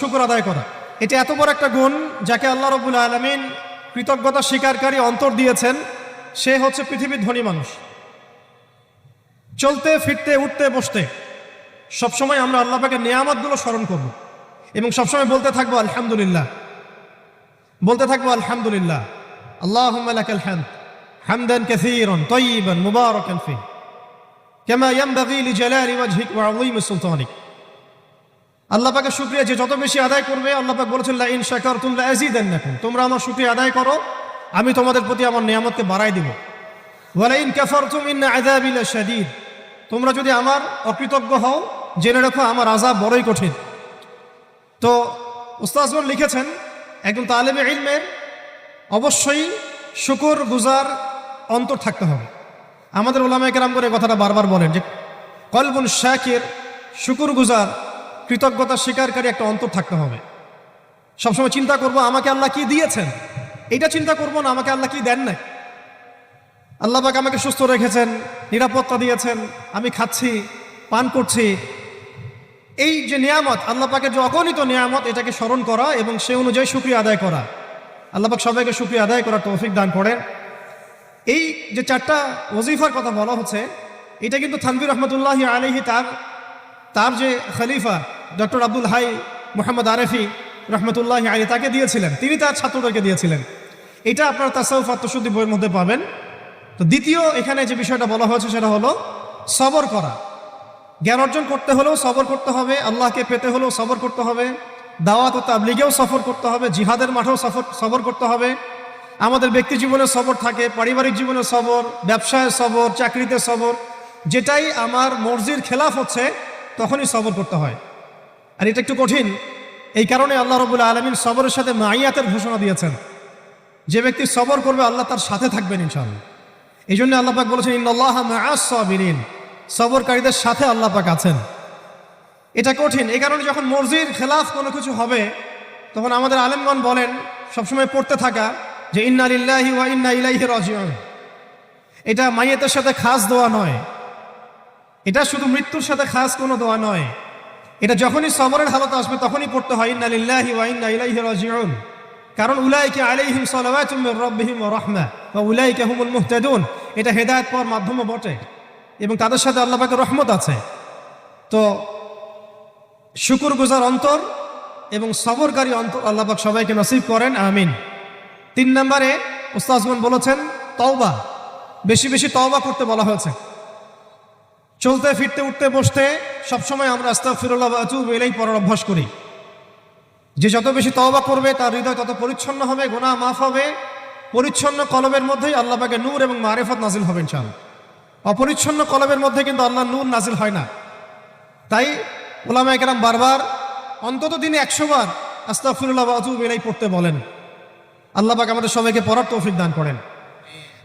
শুকর আদায় করা। এটা এত বড় একটা গুণ যাকে আল্লাহ রাব্বুল আলামিন কৃতজ্ঞতা স্বীকারকারী অন্তর দিয়েছেন, সে হচ্ছে পৃথিবীর ধনী মানুষ। চলতে ফিরতে উঠতে বসতে সবসময় আমরা আল্লাহ পাকের নিয়ামতগুলো স্মরণ করব এবং সবসময় বলতে থাকবো আলহামদুলিল্লাহ, বলতে থাকবো আলহামদুলিল্লাহ। আল্লাহুম্মা লাকাল হামদ হামদান কাসীরান তাইয়িবান মুবারাকান ফীহি কামা ইয়ানবাগী লিজালালি ওয়াজহিক ওয়া আযীমি সুলতানিক। আল্লাহ পাকের শুকরিয়া যে যত বেশি আদায় করবে, আল্লাহ পাক বলেছেন লা ইন শাকারতুম লা আযীদান্নাকুম, তোমরা আমার শুকরিয়া আদায় করো আমি তোমাদের প্রতি আমার নিয়ামতকে বাড়াই দিব। ওয়া লা ইন কাফারতুম ইন্না আযাবি লাশাদীদ, তোমরা যদি আমার অকৃতজ্ঞ হও জেনে রাখো আমার আযাব বড়ই কঠিন। তো উস্তাদগণ লিখেছেন একজন তালেবে ইলমের অবশ্যই শুকর গুজার অন্তর থাকতে হবে। আমাদের উলামায়ে কেরাম করে কথাটা বারবার বলেন যে কলবুন শাকির, শুকর গুজার কৃতজ্ঞতা স্বীকারকারী একটা অন্তর থাকতে হবে। সবসময় চিন্তা করব আমাকে আল্লাহ কি দিয়েছেন, এটা চিন্তা করব না আমাকে আল্লাহ কি দেন নাই। আল্লাহ পাক আমাকে সুস্থ রেখেছেন, নিরাপত্তা দিয়েছেন, আমি খাচ্ছি পান করছি, এই যে নিয়ামত আল্লাহ পাকের যে অগণিত নিয়ামত, এটাকে স্মরণ করা এবং সে অনুযায়ী শুকরিয়া আদায় করা। আল্লাহ পাক সবাইকে শুকরিয়া আদায় করার তৌফিক দান করেন। এই যে চারটা ওজিফার কথা বলা হচ্ছে, এটা কিন্তু থানভীর রহমতুল্লাহি আলাইহি তার যে খলিফা ডক্টর আব্দুল হাই মুহাম্মদ আরেফি রহমতুল্লাহি আলাইহি তাকে দিয়েছিলেন, তিনি তার ছাত্রদেরকে দিয়েছিলেন। এটা আপনার তাসাউফ আত্মশুদ্ধি বইয়ের মধ্যে পাবেন। তো দ্বিতীয় এখানে যে বিষয়টা বলা হয়েছে সেটা হলো সবর করা। জ্ঞান অর্জন করতে হলেও সবর করতে হবে, আল্লাহকে পেতে হলেও সবর করতে হবে, দাওয়াত ও তাবলীগেও সফর করতে হবে, জিহাদের মাঠেও সবর করতে হবে। আমাদের ব্যক্তি জীবনে সবর থাকে, পারিবারিক জীবনে সবর, ব্যবসায় সবর, চাকরিতে সবর। যেটাই আমার মর্জির খেলাফ হচ্ছে তখনই সবর করতে হয়। আর এটা একটু কঠিন, এই কারণে আল্লাহ রাব্বুল আলামিন সবরের সাথে মাইয়াতের ঘোষণা দিয়েছেন। যে ব্যক্তি সবর করবে আল্লাহ তার সাথে থাকবেন ইনশাআল্লাহ। এই জন্য আল্লাহ পাক বলেছেন ইন্নাল্লাহা মাআস সাবিরিন, সবরকারীদের সাথে আল্লাহ পাক আছেন। এটা কঠিন, এই কারণে যখন মর্জির খেলাফ কোনো কিছু হবে তখন আমাদের আলেমগণ বলেন সবসময় পড়তে থাকা যে ইন্না লিল্লাহি ওয়া ইন্না ইলাইহি রাজিউন। এটা মাইয়াতের সাথে খাস দোয়া নয়, এটা শুধু মৃত্যুর সাথে খাস কোনো দোয়া নয়, এটা যখনই সবরের হালত আসবে তখনই পড়তে হয় ইন্না লিল্লাহি ওয়া ইন্না ইলাইহি রাজিউন। কারণ উলাইকা আলাইহিম সালাওয়াতুম মির রাব্বিহিম ওয়া রাহমা ওয়া উলাইকা হুমুল মুহতাদুন, এটা হেদায়েত পাওয়ার মাধ্যমও বটে এবং তাদের সাথে আল্লাহ পাকের রহমত আছে। তো শুকরগুজার অন্তর এবং সবরকারী অন্তর আল্লাহ পাক সবাইকে নসিব করেন, আমিন। 3 নম্বরে উস্তাদগণ বলেছেন তওবা, বেশি বেশি তওবা করতে বলা হয়েছে। চলতে ফিরতে উঠতে বসতে সবসময় আমরা আস্তাগফিরুল্লাহ ওয়া আতুবু ইলাইহি পড়ার অভ্যাস করি। যে যত বেশি তওবা করবে তার হৃদয় তত পরিচ্ছন্ন হবে, গুনাহ মাফ হবে। পরিচ্ছন্ন কলবের মধ্যেই আল্লাহ পাকের নূর এবং মারিফত নাজিল হবে ইনশাআল্লাহ। অপরিচ্ছন্ন কলবের মধ্যে কিন্তু আল্লাহর নূর নাজিল হয় না। তাই উলামায়ে কেরাম বারবার অন্তত দিনে 100 বার আস্তাগফিরুল্লাহ ওয়া আতুবু ইলাইহি পড়তে বলেন। আল্লাহ পাক আমাদের সবাইকে পড়ার তৌফিক দান করেন।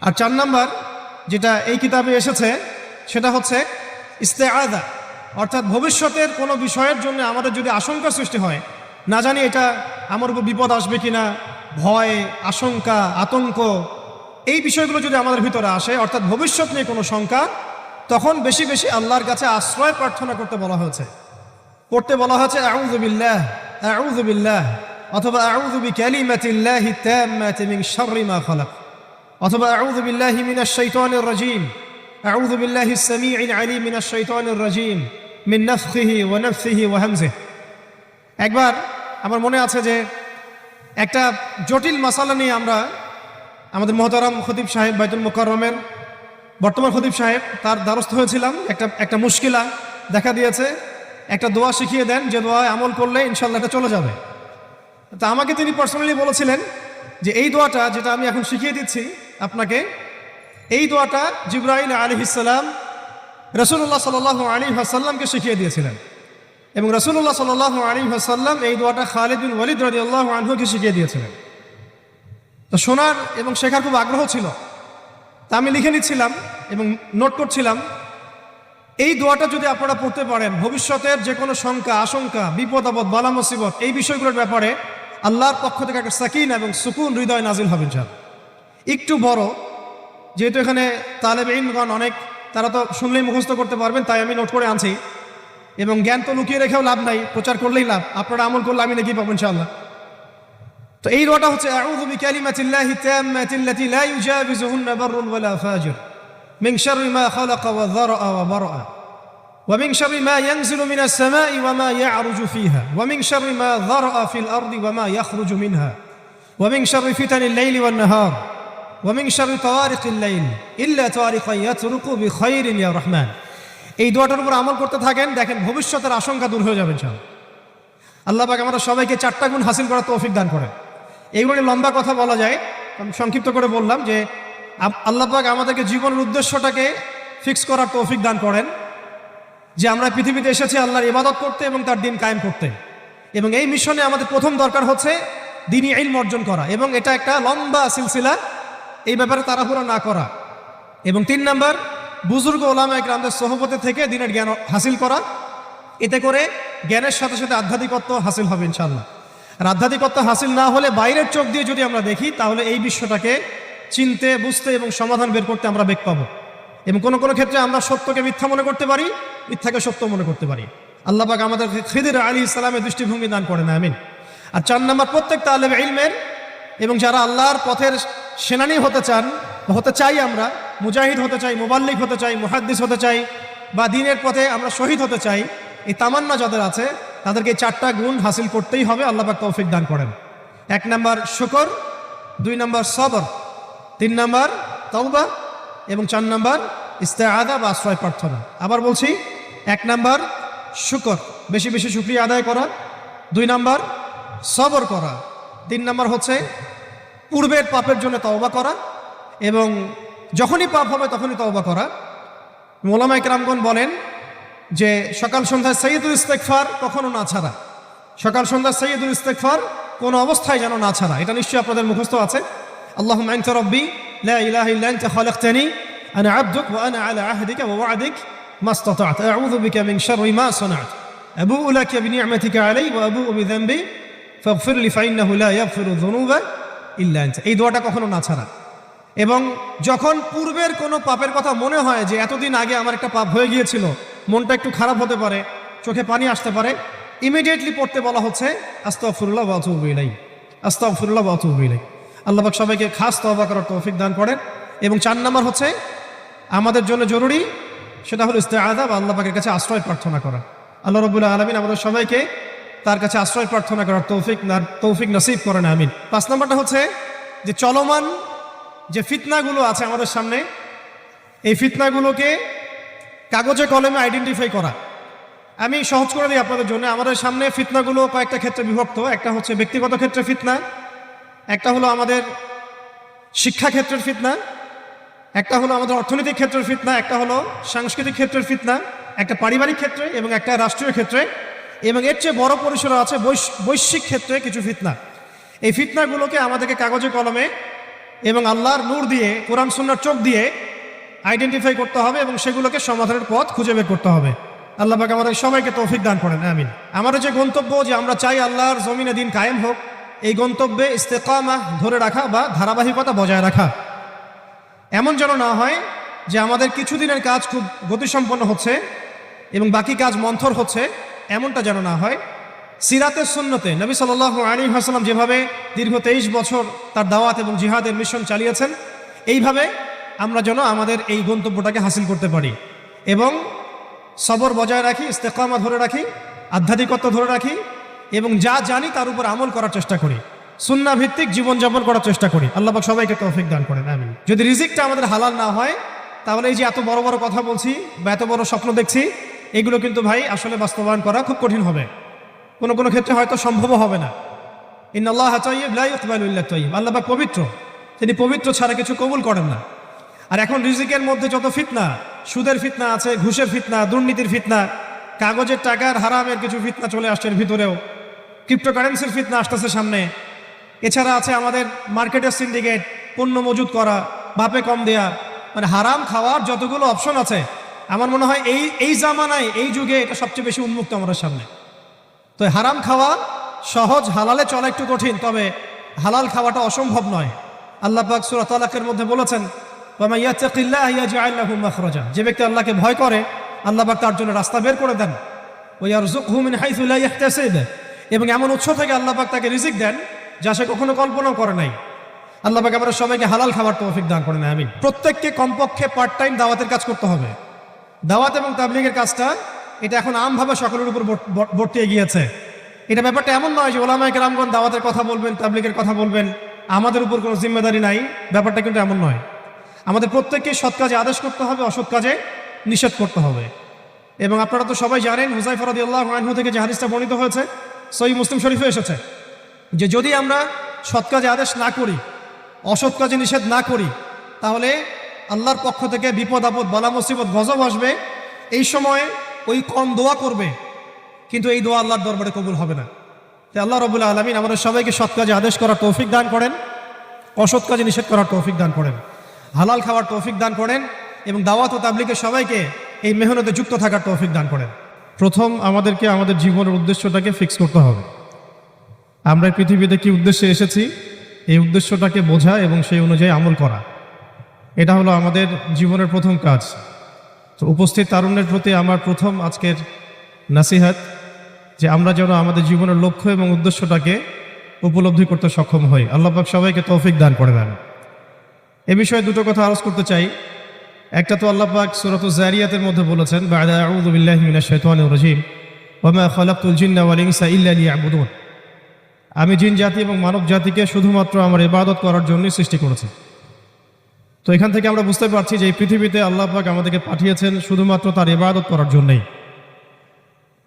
আর 4 নম্বর যেটা এই কিতাবে এসেছে সেটা হচ্ছে ইস্তেআযা, অর্থাৎ ভবিষ্যতের কোনো বিষয়ের জন্য আমাদের যদি আশঙ্কা সৃষ্টি হয়, না জানি এটা আমার উপর বিপদ আসবে কিনা, ভয়, আশঙ্কা, আতঙ্ক, এই বিষয়গুলো যদি আমাদের ভিতরে আসে, অর্থাৎ ভবিষ্যৎ নিয়ে কোনো শঙ্কা, তখন বেশি বেশি আল্লাহর কাছে আশ্রয় প্রার্থনা করতে বলা হয়েছে। পড়তে বলা হয়েছে আউযু বিল্লাহ, আউযু বিল্লাহ, অথবা আউযু বিকালিমাতিল্লাহি তাম্মাতি মিন শাররি মা খালাক, অথবা আউযু বিল্লাহি মিনাশ শাইতানির রাজীম, আউযু বিল্লাহিস সামিউল আলীম মিনাশ শাইতানির রাজীম মিন নাফখিহি ওয়া নাফসিহি ওয়া হামজিহি। একবার আমার মনে আছে যে একটা জটিল মাসালা নিয়ে আমরা আমাদের মহতারাম খতিব সাহেব বাইতুল মুকাররমের বর্তমান খতিব সাহেব তার দ্বারস্থ হয়েছিলাম। একটা মুশকিলা দেখা দিয়েছে, একটা দোয়া শিখিয়ে দেন যে দোয়ায় আমল করলে ইনশাআল্লাহ এটা চলে যাবে। তা আমাকে তিনি পার্সোনালি বলেছিলেন যে এই দোয়াটা যেটা আমি এখন শিখিয়ে দিচ্ছি আপনাকে, এই দোয়াটা জিবরাইল আলাইহিস সালাম রাসূলুল্লাহ সাল্লাল্লাহু আলাইহি ওয়াসাল্লামকে শিখিয়ে দিয়েছিলেন এবং রাসূলুল্লাহ সাল্লাল্লাহু আলাইহি ওয়াসাল্লাম এই দোয়াটা খালিদ বিন ওয়ালিদ রাদিয়াল্লাহু আনহুকে শিখিয়ে দিয়েছিলেন। তো শোনার এবং শেখার খুব আগ্রহ ছিল, তা আমি লিখে নিচ্ছিলাম এবং নোট করছিলাম। এই দোয়াটা যদি আপনারা পড়তে পারেন, ভবিষ্যতের যে কোনো শঙ্কা, আশঙ্কা, বিপদ আপদ, বালা মুসিবত, এই বিষয়গুলোর ব্যাপারে আল্লাহর পক্ষ থেকে একটা সাকিনা এবং সুকুন হৃদয় নাজিল হবে ইনশাআল্লাহ। একটু বড়, যেহেতু এখানে তালেবে ইলমগণ অনেক, তারা তো শুনলেই মুখস্থ করতে পারবেন, তাই আমি নোট করে আনছি। এবং জ্ঞান তো লুকিয়ে রেখেও লাভ নাই, প্রচার করলেই লাভ। আপনারা আমল করলে আমি নাকি পাবো ইনশাআল্লাহ। তো এই দোয়াটা হচ্ছে আউযু বিকালিমাতিল্লাহি তাম্মাতিল্লাতি লা ইউজাবিজুহুন্না বাররুন ওয়ালা ফাজির মিন শাররি মা খালাকা ওয়া যারআ ওয়া বারআ ওয়া মিন শাররি মা ইয়ানজিলু মিনাস সামাই ওয়া মা ইয়া'রুজু ফিহা ওয়া মিন শাররি মা যারআ ফিল আরদি ওয়া মা ইয়াখরুজু মিনহা ওয়া মিন শাররি ফিতানিল লাইলি ওয়ান নাহার ওয়া মিন শাররি তাওয়ারিকিল লাইল ইল্লা তাওয়ারিকান ইয়াতরুকু বিখাইরিন ইয়া রাহমান। এই দোয়াটার উপর আমল করতে থাকেন, দেখেন ভবিষ্যতের আশঙ্কা দূর হয়ে যাবে ইনশাআল্লাহ। আল্লাহ পাক আমাদের সবাইকে 4টা গুণ হাসিল করার তৌফিক দান করেন। এইগুলো নিয়ে লম্বা কথা বলা যায়, আমি সংক্ষিপ্ত করে বললাম যে আল্লাহ পাক আমাদেরকে জীবনের উদ্দেশ্যটাকে ফিক্স করার তৌফিক দান করেন, যে আমরা পৃথিবীতে এসেছি আল্লাহর ইবাদত করতে এবং তার দিন কায়েম করতে। এবং এই মিশনে আমাদের প্রথম দরকার হচ্ছে দ্বীনি ইলম অর্জন করা, এবং এটা একটা লম্বা সিলসিলা, এই ব্যাপারে তাড়াহুড়া না করা। এবং 3 নাম্বার, বুজুর্গ ওলামায়ে কেরামদের সোহবতে থেকে দিনের জ্ঞান হাসিল করা। এতে করে জ্ঞানের সাথে সাথে আধ্যাত্মিকত্ব হাসিল হবে ইনশাআল্লাহ। আর আধ্যাত্মিকত্ব হাসিল না হলে বাইরের চোখ দিয়ে যদি আমরা দেখি, তাহলে এই বিশ্বটাকে চিনতে, বুঝতে এবং সমাধান বের করতে আমরা বেগ পাবো। এবং কোনো কোনো ক্ষেত্রে আমরা সত্যকে মিথ্যা মনে করতে পারি, মিথ্যাকে সত্য মনে করতে পারি। আল্লাহ পাক আমাদের খিদির আলাইহিস সালামের দৃষ্টিভঙ্গি দান করেন, আমিন। আর 4 নাম্বার, প্রত্যেক তালেব ইলমের এবং যারা আল্লাহর পথের সেনানী হতে চান, হতে চাই, আমরা মুজাহিদ হতে চাই, মুবাল্লিগ হতে চাই, মুহাদ্দিস হতে চাই, বা দ্বীনের পথে আমরা শহীদ হতে চাই, এই তামান্না যাদের আছে তাদেরকে এই 4টা গুণ হাসিল করতেই হবে। আল্লাহ পাক তৌফিক দান করেন। 1 নাম্বার শুকর, 2 নাম্বার সবর, 3 নাম্বার তাওবা এবং 4 নাম্বার ইস্তেআযা বা আশ্রয় প্রার্থনা। আবার বলছি, 1 নাম্বার শুকর, বেশি বেশি শুকরিয়া আদায় করা, 2 নাম্বার সবর করা, 3 নাম্বার হচ্ছে পূর্বের পাপের জন্য তওবা করা, এবং যখনই পাপ হবে তখনই তওবা করা। ওলামায়ে কেরামগণ বলেন যে সকাল সন্ধ্যা সাইয়্যিদুল ইস্তিগফার কখনো না ছাড়া, সকাল সন্ধ্যা সাইয়্যিদুল ইস্তিগফার কোনো অবস্থায় যেন না ছাড়া। এটা নিশ্চয়ই আপনাদের মুখস্থ আছে। আল্লাহুম্মা আনতা রাব্বি লা ইলাহা ইল্লা আনতা খালাকতানি আনা আবদুক ওয়া আনা আলা আহদিকা ওয়া ওয়া'দিক মাসতাতা'তু আউযু বিকা মিন শাররি মা সানা'তু আবুউ লাকা বিনি'মাতিকা আলাইয়া ওয়া আবুউ বিযানবি ফাগফির লি ফাইন্নাহু লা ইয়াগফিরু যুনুবা ইল্লা আনতা। এই দোয়াটা কখনো না ছাড়া। এবং যখন পূর্বের কোনো পাপের কথা মনে হয় যে এতদিন আগে আমার একটা পাপ হয়ে গিয়েছিল, মনটা একটু খারাপ হতে পারে, চোখে পানি আসতে পারে, ইমিডিয়েটলি পড়তে বলা হচ্ছে আস্তাগফিরুল্লাহ ওয়া আতুবু ইলাইহি, আস্তাগফিরুল্লাহ ওয়া আতুবু ইলাইহি। আল্লাহ পাক সবাইকে খাস তওবা করার তৌফিক দান করেন। এবং 4 নাম্বার হচ্ছে আমাদের জন্য জরুরি, সেটা হলো ইস্তেআযা বা আল্লাহ পাকের কাছে আশ্রয় প্রার্থনা করা। আল্লাহ রাব্বুল আলামিন আমাদের সবাইকে তার কাছে আশ্রয় প্রার্থনা করার তৌফিক নসিব করেন, আমিন। 5 নাম্বারটা হচ্ছে যে চলমান যে ফিতনাগুলো আছে আমাদের সামনে, এই ফিতনাগুলোকে কাগজে কলমে আইডেন্টিফাই করা। আমি সহজ করে দিই আপনাদের জন্য। আমাদের সামনে ফিতনাগুলো কয়েকটা ক্ষেত্রে বিভক্ত। একটা হচ্ছে ব্যক্তিগত ক্ষেত্রে ফিতনা, একটা হলো আমাদের শিক্ষা ক্ষেত্রের ফিতনা, একটা হলো আমাদের অর্থনৈতিক ক্ষেত্রের ফিতনা, একটা হলো সাংস্কৃতিক ক্ষেত্রের ফিতনা, একটা পারিবারিক ক্ষেত্রে এবং একটা রাষ্ট্রীয় ক্ষেত্রে, এবং এর চেয়ে বড় পরিসরে আছে বৈশ্বিক ক্ষেত্রে কিছু ফিতনা। এই ফিতনাগুলোকে আমাদেরকে কাগজে কলমে এবং আল্লাহর নূর দিয়ে, কোরআন সুন্নাহর চোখ দিয়ে আইডেন্টিফাই করতে হবে এবং সেগুলোকে সমাধানের পথ খুঁজে বের করতে হবে। আল্লাহ পাক আমাদের সবাইকে তৌফিক দান করেন, আমিন। আমাদের যে গন্তব্য, যে আমরা চাই আল্লাহর জমিনে দিন কায়েম হোক, এই গন্তব্যে ইস্তেকামা ধরে রাখা বা ধারাবাহিকতা বজায় রাখা। এমন যেন না হয় যে আমাদের কিছুদিনের কাজ খুব গতিসম্পন্ন হচ্ছে এবং বাকি কাজ মন্থর হচ্ছে, এমনটা যেন না হয়। সিরাতের সুন্নতে নবী সাল্লাল্লাহু আলাইহি ওয়াসাল্লাম যেভাবে দীর্ঘ 23 বছর তার দাওয়াত এবং জিহাদের মিশন চালিয়েছেন, এইভাবে আমরা যেন আমাদের এই গন্তব্যটাকে হাসিল করতে পারি এবং সবর বজায় রাখি, ইস্তেকামা ধরে রাখি, আধ্যাত্মিকত্ব ধরে রাখি এবং যা জানি তার উপর আমল করার চেষ্টা করি, সুন্নাহ ভিত্তিক জীবনযাপন করার চেষ্টা করি। আল্লাহ পাক সবাইকে তৌফিক দান করেন, আমিন। যদি রিজিকটা আমাদের হালাল না হয়, তাহলে এই যে এত বড় বড় কথা বলছি বা এত বড় স্বপ্ন দেখছি, এগুলো কিন্তু ভাই আসলে বাস্তবায়ন করা খুব কঠিন হবে। কোনো কোনো ক্ষেত্রে হয়তো সম্ভবও হবে না। ইন্নাল্লাহা তাইয়্যিব লা ইকবালু ইল্লা তাইয়্যিব। আল্লাহ পাক পবিত্র, তিনি পবিত্র ছাড়া কিছু কবুল করেন না। আর এখন রিজিকের মধ্যে যত ফিতনা, সুদের ফিতনা আছে, ঘুষের ফিতনা, দুর্নীতির ফিতনা, কাগজের টাকার হারামের কিছু ফিতনা চলে আসছে এর ভিতরেও, ক্রিপ্টোকারেন্সির ফিতনা আসতেছে সামনে। এছাড়া আছে আমাদের মার্কেটের সিন্ডিকেট, পণ্য মজুত করা, বাপে কম দেয়া, মানে হারাম খাওয়ার যতগুলো অপশন আছে, আমার মনে হয় এই জামানায়, এই যুগে এটা সবচেয়ে বেশি উন্মুক্ত আমাদের সামনে। তো হারাম খাওয়া সহজ, হালালে চলা একটু কঠিন, তবে হালাল খাওয়াটা অসম্ভব নয়। আল্লাহ পাক সূরা তালাকের মধ্যে বলেছেন, ওয়া মান ইয়াত্তাকিল্লাহা ইয়াজআল লাহু মাখরাজা। যে ব্যক্তি আল্লাহকে ভয় করে, আল্লাহ পাক তার জন্য রাস্তা বের করে দেন। ওয়ারযুকহু মিন হাইসু লা ইয়াহতাসিব, এবং এমন উৎস থেকে আল্লাহ পাক তাকে রিজিক দেন যা সে কখনো কল্পনাও করে নাই। আল্লাহ পাক আমরা সবাইকে হালাল খাবার তৌফিক দান করেন, আমিন। প্রত্যেককে কমপক্ষে পার্ট টাইম দাওয়াতের কাজ করতে হবে। দাওয়াত এবং তাবলীগের কাজটা এটা এখন আমভাবে সকলের উপর বর্তিয়ে গিয়েছে। এটা ব্যাপারটা এমন নয় যে ওলামায়ে কেরামগণ দাওয়াতের কথা বলবেন, তাবলীগের কথা বলবেন, আমাদের উপর কোনো জিম্মেদারি নাই, ব্যাপারটা কিন্তু এমন নয়। আমাদের প্রত্যেককে সৎ কাজে আদেশ করতে হবে, অসৎ কাজে নিষেধ করতে হবে। এবং আপনারা তো সবাই জানেন, হুযায়ফা রাদিয়াল্লাহু আনহু থেকে যে হাদিসটা বর্ণিত হয়েছে সহিহ মুসলিম শরীফে এসেছে, যে যদি আমরা সৎ কাজে আদেশ না করি, অসৎ কাজে নিষেধ না করি, তাহলে আল্লাহর পক্ষ থেকে বিপদ আপদ, বালা মুসিবত, গজব আসবে। এই সময় ওই কম দোয়া করবে, কিন্তু এই দোয়া আল্লাহর দরবারে কবুল হবে না। তাই আল্লাহ রাব্বুল আলামিন আমাদের সবাইকে সৎ কাজে আদেশ করার তৌফিক দান করেন, অসৎ কাজে নিষেধ করার তৌফিক দান করেন, হালাল খাওয়ার তৌফিক দান করেন, এবং দাওয়াত ও তাবলীগের সবাইকে এই মেহনতে যুক্ত থাকার তৌফিক দান করেন। প্রথম আমাদেরকে আমাদের জীবনের উদ্দেশ্যটাকে ফিক্স করতে হবে। আমরা পৃথিবীতে কি উদ্দেশ্যে এসেছি, এই উদ্দেশ্যটাকে বোঝা এবং সেই অনুযায়ী আমল করা, এটা হলো আমাদের জীবনের প্রথম কাজ। তো উপস্থিত তারুণ্যের প্রতি আমার প্রথম আজকের নাসিহাত, যে আমরা যেন আমাদের জীবনের লক্ষ্য এবং উদ্দেশ্যটাকে উপলব্ধি করতে সক্ষম হই। আল্লাহ পাক সবাইকে তৌফিক দান করে দেন। এ বিষয়ে দুটো কথা আলোচ করতে চাই। একটা তো আল্লাহ পাক সূরাতুজ যারিয়াতের মধ্যে বলেছেন, বা'দা আউযু বিল্লাহি মিনাশ শাইতানির রাজীম, ওয়া মা খালাকতুল জিন্না ওয়াল ইনসা ইল্লা লিয়াবুদুন। আমি জিন জাতি এবং মানব জাতিকে শুধুমাত্র আমার ইবাদত করার জন্যই সৃষ্টি করেছি। তো এখান থেকে আমরা বুঝতে পারছি যে এই পৃথিবীতে আল্লাহ পাক আমাদেরকে পাঠিয়েছেন শুধুমাত্র তার ইবাদত করার জন্যই।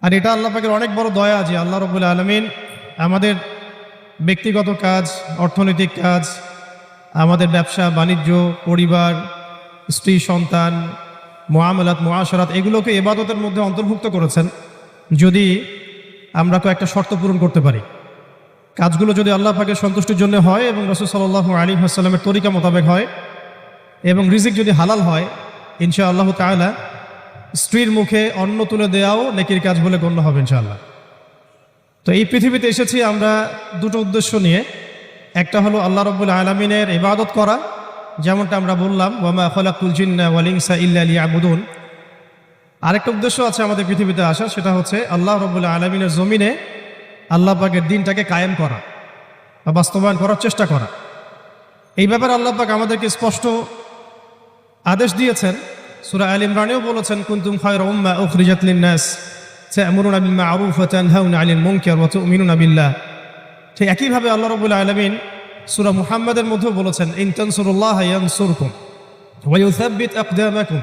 আর এটা আল্লাহ পাকের অনেক বড় দয়া যে আল্লাহ রাব্বুল আলামিন আমাদের ব্যক্তিগত কাজ, অর্থনৈতিক কাজ, আমাদের ব্যবসা বাণিজ্য, পরিবার, স্ত্রী সন্তান, মুআমালাত, মুআশারাত, এগুলোকে ইবাদতের মধ্যে অন্তর্ভুক্ত করেছেন যদি আমরা কয়েকটা শর্ত পূরণ করতে পারি। কাজগুলো যদি আল্লাহ পাকের সন্তুষ্টির জন্য হয় এবং রাসূল সাল্লাল্লাহু আলাইহি ওয়াসাল্লামের তরিকা মোতাবেক হয়, এবং রিজিক যদি হালাল হয়, ইনশাআল্লাহ তাআলা স্ত্রীর মুখে অন্ন তুলে দেওয়াও নেকির কাজ বলে গণ্য হবে ইনশাআল্লাহ। তো এই পৃথিবীতে এসেছি আমরা দুটো উদ্দেশ্য নিয়ে। একটা হলো আল্লাহ রাব্বুল আলামিনের ইবাদত করা, যেমনটা আমরা বললাম, ওয়া মা খালাকতুল জিন্না ওয়াল ইনসা ইল্লা লিয়াবুদুন। আরেকটা উদ্দেশ্য আছে আমাদের পৃথিবীতে আসা, সেটা হচ্ছে আল্লাহ রাব্বুল আলামিনের জমিনে আল্লাহ পাকের দ্বীনটাকে কায়েম করা বা বাস্তবায়ন করার চেষ্টা করা। এই ব্যাপারে আল্লাহ পাক আমাদেরকে স্পষ্ট আদেশ দিয়েছেন। সূরা আল ইমরানেও বলেছেন, কুনতুম খায়রা উম্মাহ উখরিজাত লিন-নাস তা'মুরুনা বিল মা'রুফ ওয়া তানহাউনা 'আনিল মুনকার ওয়া তু'মিনুনা বিল্লাহ। ঠিক একইভাবে আল্লাহ রাব্বুল আলামিন সূরা মুহাম্মাদের মধ্যেও বলেছেন, ইন তানসুরুল্লাহ ইয়ানসুরকুম ওয়া ইউসাব্বিত আকদামাকুম।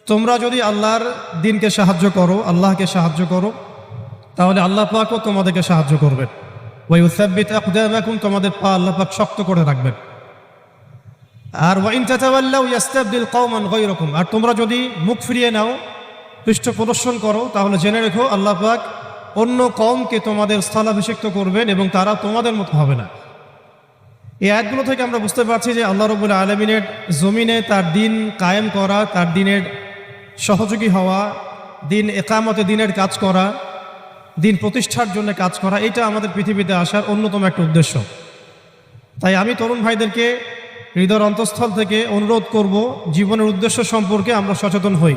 তোমরা যদি আল্লাহর দ্বীনকে সাহায্য করো, আল্লাহকে সাহায্য করো, তাহলে আল্লাহ পাকও তোমাদেরকে সাহায্য করবেন। ওয়া ইউসাব্বিত আকদামাকুম, তোমাদের পা আল্লাহ পাক শক্ত করে রাখবেন। আর ওয়া ইন তাতাওয়াল্লাউ ইয়াস্তাবদিল কওমান গায়রাকুম, আর তোমরা যদি মুখ ফিরিয়ে নাও, পৃষ্ঠ প্রদর্শন করো, তাহলে জেনে রেখো আল্লাহ পাক অন্য কওমকে তোমাদের স্থলাভিষিক্ত করবেন এবং তারা তোমাদের মতো হবে না। এই আয়াতগুলো থেকে আমরা বুঝতে পারছি যে আল্লাহ রাব্বুল আলামিনের জমিনে তার দ্বীন কায়েম করা, তার দ্বীনের সহযোগী হওয়া, দ্বীন ইকামতে দ্বীনের কাজ করা, দ্বীন প্রতিষ্ঠার জন্য কাজ করা, এটা আমাদের পৃথিবীতে আসার অন্যতম একটা উদ্দেশ্য। তাই আমি তরুণ ভাইদেরকে হৃদয়ের অন্তঃস্থল থেকে অনুরোধ করব, জীবনের উদ্দেশ্য সম্পর্কে আমরা সচেতন হই।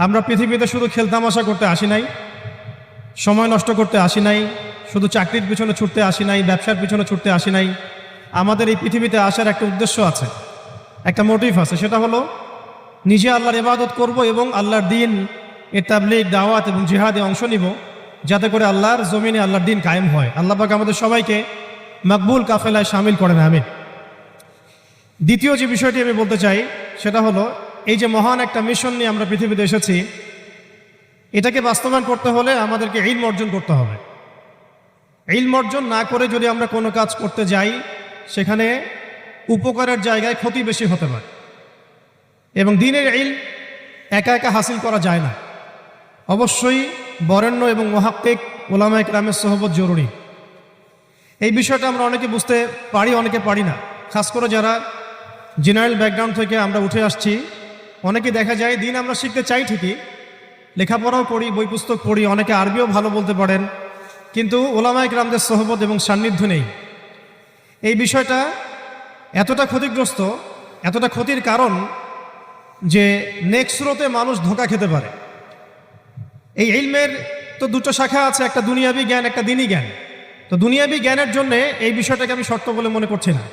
আমরা পৃথিবীতে শুধু খেলতামাশা করতে আসি নাই, সময় নষ্ট করতে আসি নাই, শুধু চাকরির পিছনে ছুটতে আসি নাই, ব্যবসার পিছনে ছুটতে আসি নাই। আমাদের এই পৃথিবীতে আসার একটা উদ্দেশ্য আছে, একটা মোটিভ আছে, সেটা হলো নিজে আল্লাহর ইবাদত করব এবং আল্লাহর দ্বীন এর তাবলীগ, দাওয়াত এবং জিহাদে অংশ নিব, যাতে করে আল্লাহর জমিনে আল্লাহর দ্বীন কায়েম হয়। আল্লাহ পাক আমাদের সবাইকে মকবুল কাফেলায় শামিল করেন, আমিন। দ্বিতীয় যে বিষয়টি আমি বলতে চাই সেটা হলো, এই যে মহান একটা মিশন নিয়ে আমরা পৃথিবীতে এসেছি, এটাকে বাস্তবায়ন করতে হলে আমাদেরকে ইলম অর্জন করতে হবে। ইলম অর্জন না করে যদি আমরা কোনো কাজ করতে যাই, সেখানে উপকারের জায়গায় ক্ষতি বেশি হতে পারে। এবং দ্বীনের ইলম একা একা হাসিল করা যায় না, অবশ্যই বরেণ্য এবং মুহাক্কিক উলামায়ে কেরামের সোহবত জরুরি। এই বিষয়টা আমরা অনেকে বুঝতে পারি, অনেকে পারি না। খাস করে যারা জেনারেল ব্যাকগ্রাউন্ড থেকে আমরা উঠে আসছি, অনেকে দেখা যায় দ্বীন আমরা শিখতে চাই ঠিকই, লেখাপড়াও করি, বই পুস্তক পড়ি, অনেকে আরবিও ভালো বলতে পারেন, কিন্তু উলামায়ে কেরামদের সোহবত এবং সান্নিধ্য নেই। এই বিষয়টা এতটা ক্ষতিগ্রস্ত, এতটা ক্ষতির কারণ যে নেক্সট স্রোতে মানুষ ধোঁকা খেতে পারে। এই ইলমের তো দুটো শাখা আছে, একটা দুনিয়াবি জ্ঞান, একটা দ্বীনি জ্ঞান। তো দুনিয়াবি জ্ঞানের জন্য এই বিষয়টাকে আমি শর্ত বলে মনে করছি না,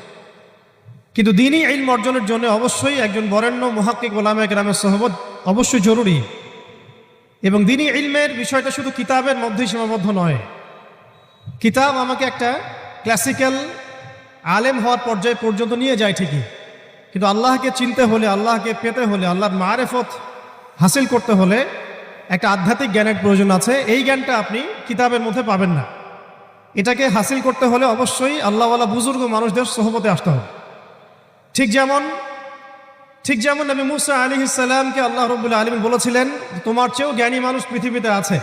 কিন্তু দ্বীনি ইলম অর্জনের জন্য অবশ্যই একজন বরেণ্য মুহাক্কিক ওলামায়ে কেরামের সোহবত অবশ্যই জরুরি। এবং দ্বীনি ইলমের বিষয়টা শুধু কিতাবের মধ্যেই সীমাবদ্ধ নয়। কিতাব আমাকে একটা ক্লাসিক্যাল আলেম হওয়ার পর্যায় পর্যন্ত নিয়ে যায় ঠিকই, কিন্তু আল্লাহকে চিনতে হলে, আল্লাহকে পেতে হলে, আল্লাহর মারেফত হাসিল করতে হলে একটা আধ্যাত্মিক জ্ঞানের প্রয়োজন আছে। এই জ্ঞানটা আপনি কিতাবের মধ্যে পাবেন না। এটাকে হাসিল করতে হলে অবশ্যই আল্লাহওয়ালা বুজুর্গ মানুষদের সোহবতে আসতে হবে। ঠিক যেমন নবী মুসা আলাইহিস সালামকে আল্লাহ রাব্বুল আলামিন বলেছিলেন, তোমার চেয়েও জ্ঞানী মানুষ পৃথিবীতে আছে।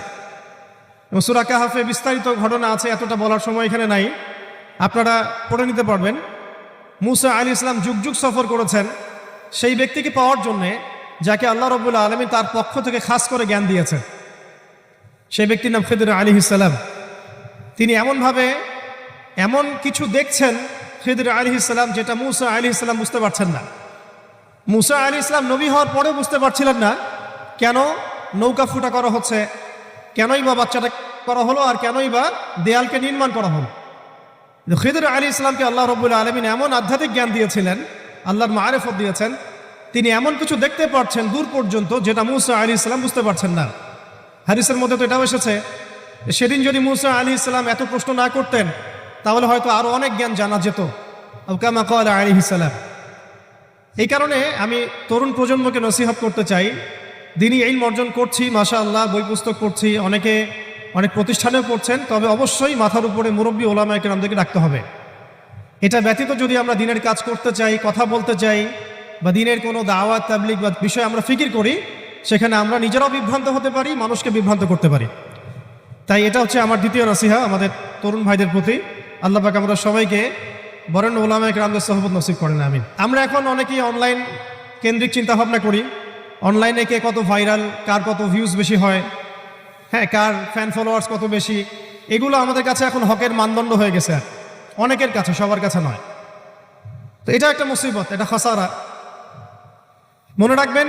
এবং সূরা কাহফে বিস্তারিত ঘটনা আছে, এতটা বলার সময় এখানে নাই, আপনারা পড়ে নিতে পারবেন। মুসা আলাইহিস সালাম যুগ যুগ সফর করেছেন সেই ব্যক্তিকে পাওয়ার জন্যে যাকে আল্লাহ রাব্বুল আলামিন তার পক্ষ থেকে খাস করে জ্ঞান দিয়েছেন। সেই ব্যক্তির নাম খিদর আলাইহিস সালাম। তিনি এমন কিছু দেখছেন খিদর আলাইহিস সালাম, যেটা মুসা আলাইহিস সালাম বুঝতে পারছেন না। মুসা আলাইহিস সালাম নবী হওয়ার পরেও বুঝতে পারছিলেন না কেন নৌকা ফুটা করা হচ্ছে, কেনই বা বাচ্চাটা করা হলো, আর কেনই বা দেয়ালকে নির্মাণ করা হলো। খিদর আলাইহিস সালামকে আল্লাহ রাব্বুল আলামিন এমন আধ্যাত্মিক জ্ঞান দিয়েছিলেন, আল্লাহর মারেফত দিয়েছেন, তিনি এমন কিছু দেখতে পাচ্ছেন দূর পর্যন্ত যেটা মুসা আলাইহিস সালাম বুঝতে পারছেন না। হাদিসের মধ্যে তো এটাও এসেছে, সেদিন যদি মুসা আলাইহিস সালাম এত প্রশ্ন না করতেন তাহলে হয়তো আরো অনেক জ্ঞান জানা যেত, কামা ক্বালা আলাইহিস সালাম। এই কারণে আমি তরুণ প্রজন্মকে নসিহত করতে চাই, দ্বীনি ইলম অর্জন করছি, মাশাআল্লাহ, বই পুস্তক পড়ছি, অনেকে অনেক প্রতিষ্ঠানেও পড়ছেন, তবে অবশ্যই মাথার উপরে মুরব্বী ওলামায়ে কেরামদেরকে রাখতে হবে। এটা ব্যতীত যদি আমরা দ্বীনের কাজ করতে চাই, কথা বলতে চাই, বা দ্বীনের কোনো দাওয়াত তাবলীগ বা বিষয় আমরা ফিকির করি, সেখানে আমরা নিজেরাও বিভ্রান্ত হতে পারি, মানুষকে বিভ্রান্ত করতে পারি। তাই এটা হচ্ছে আমার দ্বিতীয় নসিহা আমাদের তরুণ ভাইদের প্রতি। আল্লাহ পাক আমাদের সবাইকে বরেণ্য ওলামায়ে কেরামদের সোহবত নসিব করেন, আমিন। আমরা এখন অনেকেই অনলাইন কেন্দ্রিক চিন্তাভাবনা করি, অনলাইনে কে কত ভাইরাল, কার কত ভিউজ বেশি হয়, হ্যাঁ, কার ফ্যান ফলোয়ার্স কত বেশি, এগুলো আমাদের কাছে এখন হকের মানদণ্ড হয়ে গেছে, অনেকের কাছে, সবার কাছে নয়। তো এটা একটা মুসিবত, এটা খাসারা। মনে রাখবেন,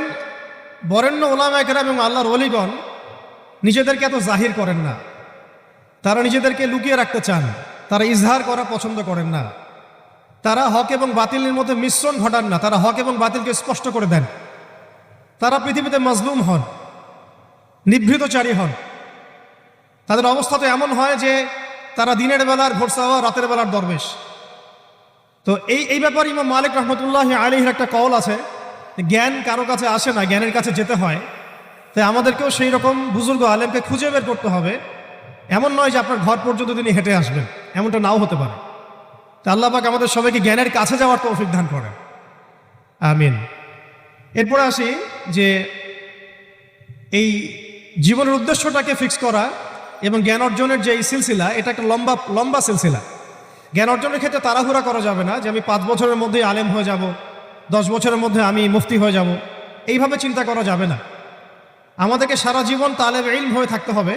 বরেণ্য ওলামায়ে কেরাম এবং আল্লাহর ওলিগণ নিজেদেরকে এত জাহির করেন না, তারা নিজেদেরকে লুকিয়ে রাখতে চান, তারা ইজহার করা পছন্দ করেন না, তারা হক এবং বাতিলের মধ্যে মিশ্রণ ঘটান না, তারা হক এবং বাতিলকে স্পষ্ট করে দেন। তারা পৃথিবীতে মাজলুম হন, নিভৃতচারী হন, তাদের অবস্থা তো এমন হয় যে তারা দিনের বেলার ঘোরসাওয়া, রাতের বেলার দরবেশ। তো এই ব্যাপারে ইমাম মালিক রহমতুল্লাহি আলাইহির একটা কওল আছে, জ্ঞান কারো কাছে আসে না, জ্ঞানের কাছে যেতে হয়। তাই আমাদেরকেও সেই রকম বুজুর্গ আলেমকে খুঁজে বের করতে হবে। এমন নয় যে আপনার ঘর পর্যন্ত তিনি হেঁটে আসবেন, এমনটা নাও হতে পারে। তা আল্লাহ পাক আমাদের সবাইকে জ্ঞানের কাছে যাওয়ার তৌফিক দান করেন, আমিন। এরপরে আসি যে এই জীবনের উদ্দেশ্যটাকে ফিক্স করা এবং জ্ঞান অর্জনের যে এই সিলসিলা, এটা একটা লম্বা সিলসিলা। জ্ঞান অর্জনের ক্ষেত্রে তাড়াহুড়া করা যাবে না যে আমি 5 বছরের মধ্যেই আলেম হয়ে যাব, 10 বছরের মধ্যে আমি মুফতি হয়ে যাব, এইভাবে চিন্তা করা যাবে না। আমাদেরকে সারা জীবন তালেবে ইলম হয়ে থাকতে হবে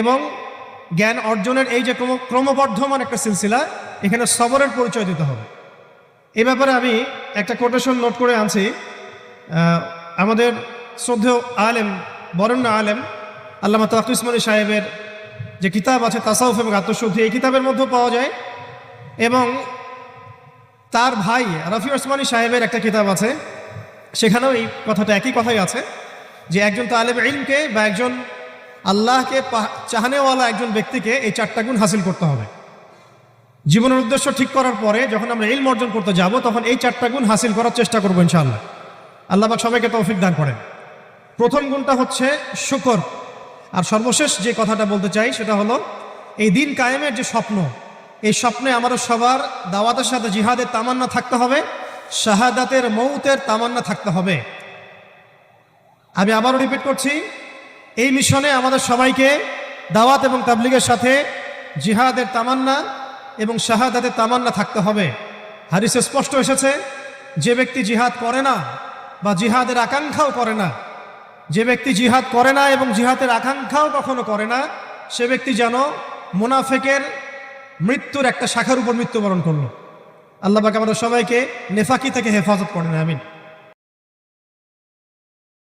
এবং জ্ঞান অর্জনের এই যে ক্রমবর্ধমান একটা সিলসিলা, এখানে সবরের পরিচয় দিতে হবে। এই ব্যাপারে আমি একটা কোটেশন নোট করে আনছি। আমাদের শ্রদ্ধেয় আলেম, বরেণ্য আলেম আল্লামা তাকি উসমানী সাহেবের যে কিতাব আছে তাসাউফ এবং আত্মশুদ্ধি, এই কিতাবের মধ্যেও পাওয়া যায়, এবং তার ভাই রফি উসমানী সাহেবের একটা কিতাব আছে, সেখানেও এই কথাটা, একই কথাই আছে যে একজন তালেবে ইলমকে বা একজন আল্লাহকে চাহানেওয়ালা একজন ব্যক্তিকে এই 4টা গুণ হাসিল করতে হবে। জীবনের উদ্দেশ্য ঠিক করার পরে যখন আমরা ইলম অর্জন করতে যাব, তখন এই 4টা গুণ হাসিল করার চেষ্টা করবো ইনশাআল্লাহ। আল্লাহ পাক সবাইকে তৌফিক দান করেন। প্রথম গুণটা হচ্ছে শুকর। আর সর্বশেষ যে কথাটা বলতে চাই সেটা হলো এই দিন কায়েমের যে স্বপ্ন, এই স্বপ্নে আমাদের সবার দাওয়াতের সাথে জিহাদের তামান্না থাকতে হবে, শাহাদাতের মৌতের তামান্না থাকতে হবে। আমি আবারও রিপিট করছি, এই মিশনে আমাদের সবাইকে দাওয়াত এবং তাবলীগের সাথে জিহাদের তামান্না এবং শাহাদাতের তামান্না থাকতে হবে। হাদিসে স্পষ্ট এসেছে, যে ব্যক্তি জিহাদ করে না বা জিহাদের আকাঙ্ক্ষাও করে না, যে ব্যক্তি জিহাদ করে না এবং জিহাদের আকাঙ্ক্ষাও কখনো করে না, সে ব্যক্তি যেন মুনাফিকের মৃত্যুর একটা শাখার উপর মৃত্যুবরণ করলো। আল্লাহ পাক আমাদের সবাইকে নেফাকি থেকে হেফাজত করেন, আমিন।